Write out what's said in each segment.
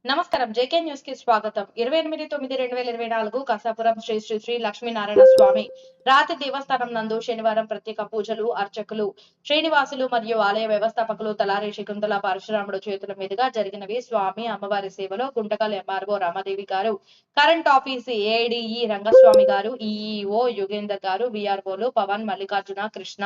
నమస్కారం JK news కి స్వాగతం 28/9/2024 కసాపురం శ్రీ శ్రీ శ్రీ లక్ష్మీనారాయణ స్వామి రాతి దేవస్థానం నందు శనివారం ప్రత్యేక పూజలు అర్చకులు శ్రీనివాసులు మరియు ఆలయ వ్యవస్థాపకులు తలారి శకుంతల పరశురాముడు చేతుల మీదుగా జరిగినవి. స్వామి అమ్మవారి సేవలో గుంటకల్ ఎంఆర్ఓ రామదేవి గారు, కరెంట్ ఆఫీస్ ఏడీఈ రంగస్వామి గారు, ఈఈఓ యుగేందర్ గారు, విఆర్ఓలు పవన్, మల్లికార్జున, కృష్ణ,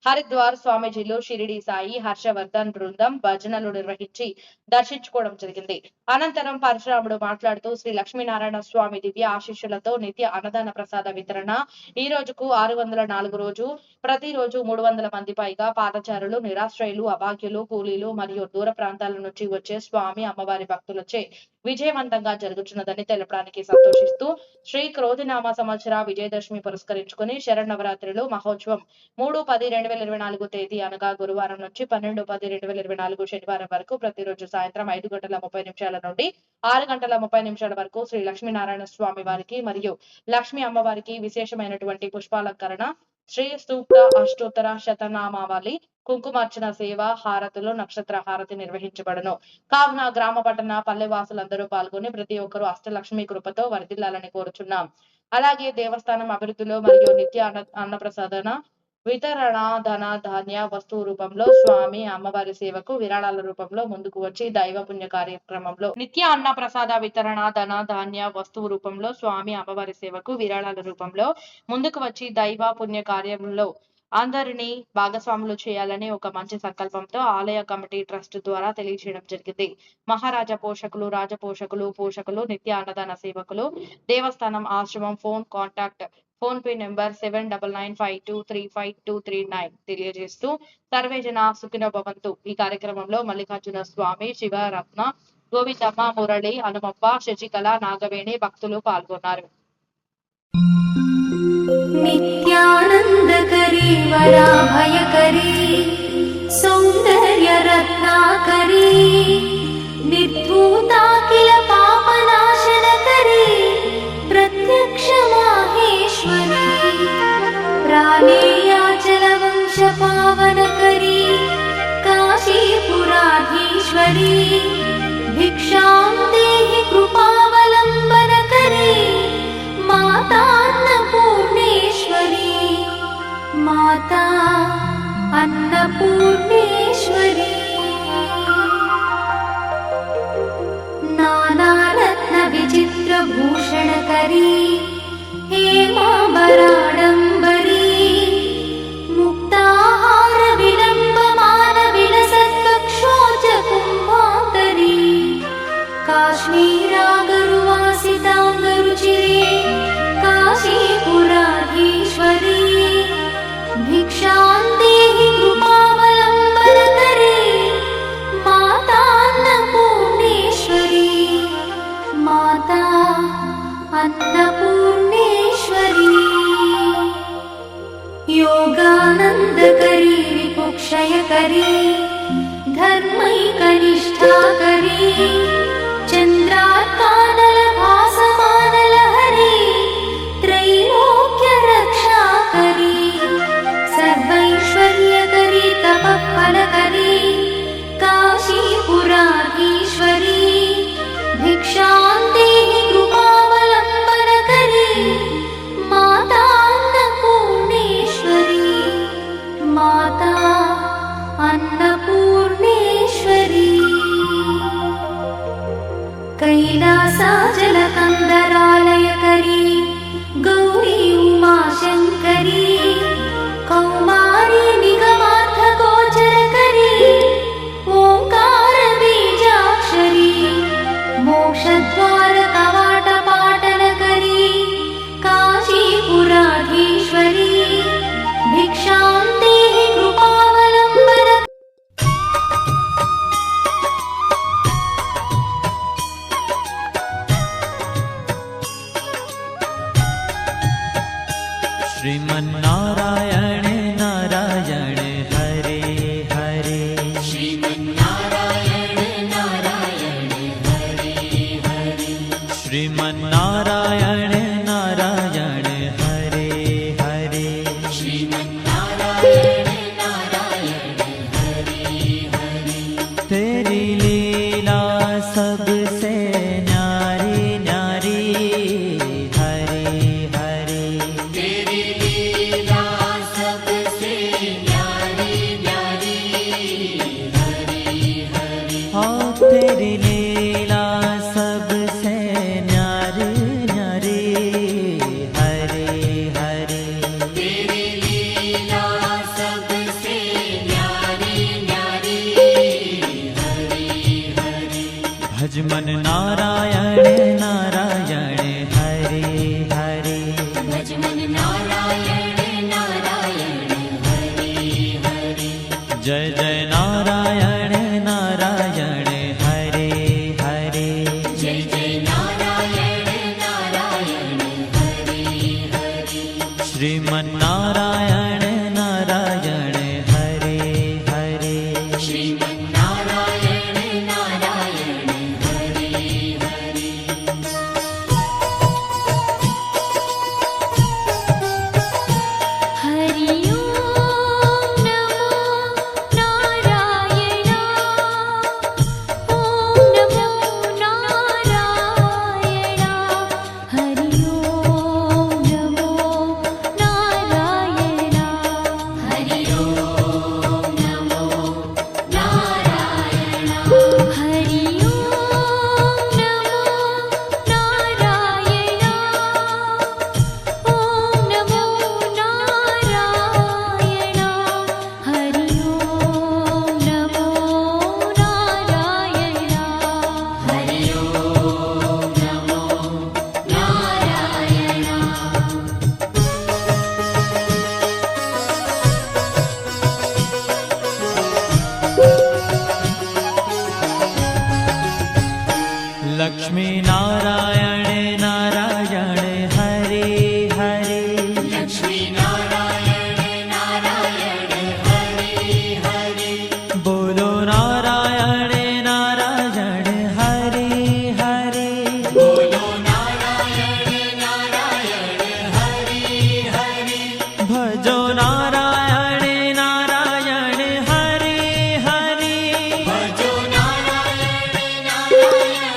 హరిద్వార్ స్వామీజీలు, షిరిడి సాయి, హర్షవర్ధన్ బృందం భజనలు నిర్వహించి దర్శించుకోవడం జరిగింది. అనంతరం పరశురాముడు మాట్లాడుతూ శ్రీ లక్ష్మీనారాయణ స్వామి దివ్య ఆశీస్సులతో నిత్య అన్నదాన ప్రసాద వితరణ ఈ రోజుకు 604 రోజు ప్రతిరోజు 300 మంది పైగా పాదచారులు, నిరాశ్రయులు, అభాగ్యులు, కూలీలు మరియు దూర ప్రాంతాల నుంచి వచ్చే స్వామి అమ్మవారి భక్తులచే విజయవంతంగా జరుగుతున్నదని తెలపడానికి సంతోషిస్తూ శ్రీ క్రోధినామ సంవత్సర విజయదశమి పురస్కరించుకుని శరన్నవరాత్రులు మహోత్సవం 3/10/2024 తేదీ అనగా గురువారం నుంచి 12/10/2024 శనివారం వరకు ప్రతిరోజు సాయంత్రం 5:30 నుండి 6:30 వరకు శ్రీ లక్ష్మీనారాయణ స్వామి వారికి మరియు లక్ష్మీ అమ్మవారికి విశేషమైనటువంటి పుష్పాలంకరణ, శ్రీ సూక్త అష్టోత్తర శతనామావళి, కుంకుమార్చన సేవ, హారతులు, నక్షత్ర హారతి నిర్వహించబడను. కావున గ్రామ పట్టణ పల్లె వాసులందరూ పాల్గొని ప్రతి ఒక్కరూ అష్టలక్ష్మి కృపతో వర్ధిల్లాలని కోరుచున్నాం. అలాగే దేవస్థానం అభివృద్ధిలో మరియు నిత్య అన్నప్రసాదన వితరణ ధన ధాన్య వస్తువు రూపంలో స్వామి అమ్మవారి సేవకు విరాళాల రూపంలో ముందుకు వచ్చి దైవ పుణ్య కార్యక్రమంలో నిత్య అన్న ప్రసాద వితరణ ధన ధాన్య వస్తువు రూపంలో స్వామి అమ్మవారి సేవకు విరాళాల రూపంలో ముందుకు వచ్చి దైవ పుణ్య కార్యంలో అందరినీ భాగస్వాములు చేయాలని ఒక మంచి సంకల్పంతో ఆలయ కమిటీ ట్రస్ట్ ద్వారా తెలియజేయడం జరిగింది. మహారాజా పోషకులు, రాజపోషకులు, పోషకులు, నిత్య అన్నదాన సేవకులు, దేవస్థానం ఆశ్రమం phone contact phone pay number 7995235239 తెలియజేస్తూ సర్వేజన సుఖినో భవంతు. ఈ కార్యక్రమంలో మల్లికార్జున స్వామి, శివరత్న, గోవిందమ్మ, మురళి, హనుమప్ప, శశికళ, నాగవేణి భక్తులు పాల్గొన్నారు. నిత్యానందకరీ వరాభయకరీ సౌందర్య రత్నాకరీ నిర్ధూతాఖిల పాపనాశనకరీ ప్రత్యక్ష మాహేశ్వరీ ప్రాణేయాచల వంశ పావనకరీ కాశీపురాధీశ్వరీ భిక్షాం దేహి కృపావలంబనకరీ మాతా అన్నపూర్ణేశ్వరీ మాతా అన్నపూర్ణేశ్వరీ నానారత్న విచిత్ర భూషణకరీ హేమాంబరాడంబరీ ముక్తాహార విలంబమాన విలసత్పక్షోజ కుంభాంతరీ కాశ్మీరాగరువాసితాంగరుచిరే కాశీపురాధీశ్వరీ భిక్షాం దేహి కృపావలంబనకరీ మాతా అన్నపూర్ణేశ్వరీ మాతా అన్నపూర్ణేశ్వరీ యోగానందకరీ రిపుక్షయకరీ ధర్మైకనిష్టాకరీ చంద్రార్కానల భాసమానలహరీ త్రైలోక్య రక్షాకరీ సర్వైశ్వర్యకరీ తపఃఫలకరీ కాశీపురాధీశ్వరీ భిక్షాం దేహి కృపావలంబనకరీ మాతా అన్నపూర్ణేశ్వరీ మాతా అన్నపూర్ణేశ్వరీ कैलासाचलकन्दरालयकरी गौरी उमाशङ्करी कौमारी निगमार्थगोचरकरी ओङ्कारबीजाक्षरी मोक्षद्वारकवाटपाटनकरी काशीपुराधीश्वरी भिक्षां देहि कृपावलम्बन श्रीमन्नारायण नारायण हरे हरे श्रीमन्नारायण नारायण हरे हरे श्रीमन्नारायण नारायण हरे हरे श्रीमन्नारायण नारायण हरे हरे तेरी लीला सबसे न्यारी न्यारी हरे हरे तेरी लीला सबसे न्यारी न्यारी हरि हरि हाँ तेरी लीला सबसे न्यारी न्यारी हरे हरे तेरी लीला सबसे न्यारी न्यारी हरि हरि भज मन नारायण नारायण हरे हरे भज मन नारायण नारायण हरि हरि जय जय नारायण नारायण हरे हरे जय जय नारायण नारायण हरि हरि श्रीमन नारायण नारायण हरे हरे श्रीमन्नारायण नारायण हरि हरि हरि ओम नमो नारायण ओम नमो नारायण हरि ओम नमो नारायण हरि ओम नमो नारायण हरि ओम नमो नारायण ओम नमो नारायण हरि ओम नमो नारायण हरि ओम नमो नारायण लक्ष्मी नारायण नारायण हरे हरे लक्ष्मी नारायण नारायण हरि हरि बोलो नारायण नारायण हरे हरे बोलो नारायण नारायण हरि हरि भजो नारायण नारायण हरे हरे भजो नारायण नारायण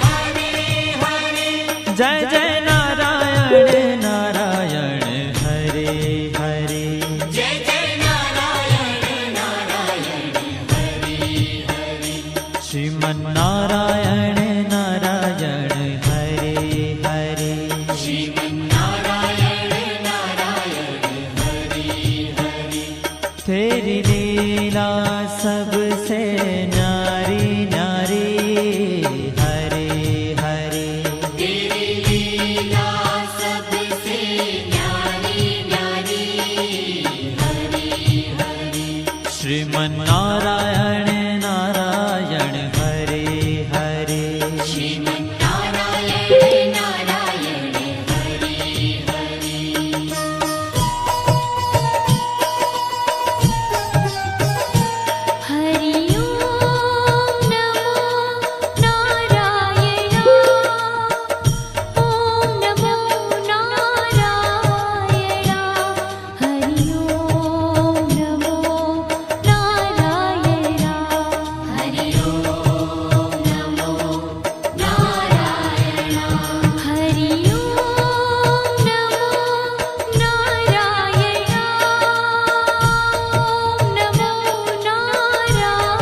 हरि हरि जय जय नारायण नारायण हरे हरे जय जय नारायण नारायण हरि हरि श्रीमन नारायण नारायण हरे हरे श्रीमन्नारायण नारायण हरि हरि तेरी लीला सबसे न्यारी न्यारी हरे हरे तेरी लीला सबसे न्यारी न्यारी हरि हरि श्रीमन नारायण नारायण हरे हरे श्रीमन्नारायण नारायण हरि हरि हरि ओम नमो नारायण ओम नमो नारायण हरि ओम नमो नारायण हरि ओम नमो नारायण हरि ओम नमो नारायण ओम नमो नारायण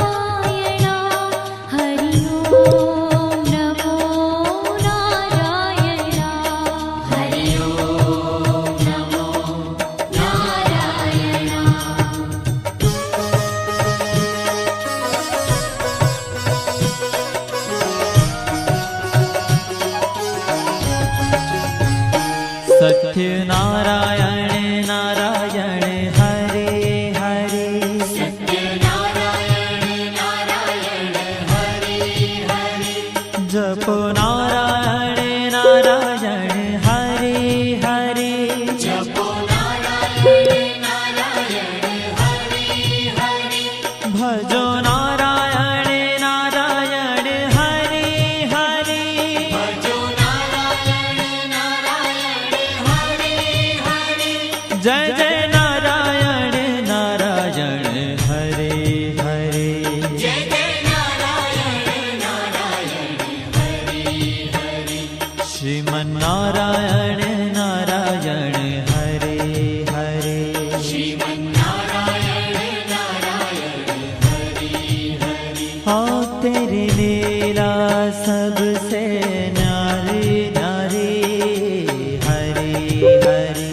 हरि ओम नमो नारायण हरि ओम नमो नारायण सत्य नारायण नारायण हरे हरे सत्यनारायण नारायण हरि हरि जपो नारायण नारायण हरे हरे जपो नारायण नारायण हरि हरि भजो नारायण नारायण हरे हरे भजो नारायण नारायण हरि हरि जय जय नारायण नारायण हरे हरे जय जय नारायण नारायण हरि श्रीमन्नारायण नारायण हरे हरे श्रीमन्नारायण नारायण हरि हरि हाँ तेरी लीला सबसे न्यारी न्यारी हरे हरे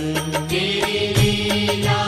तेरी लीला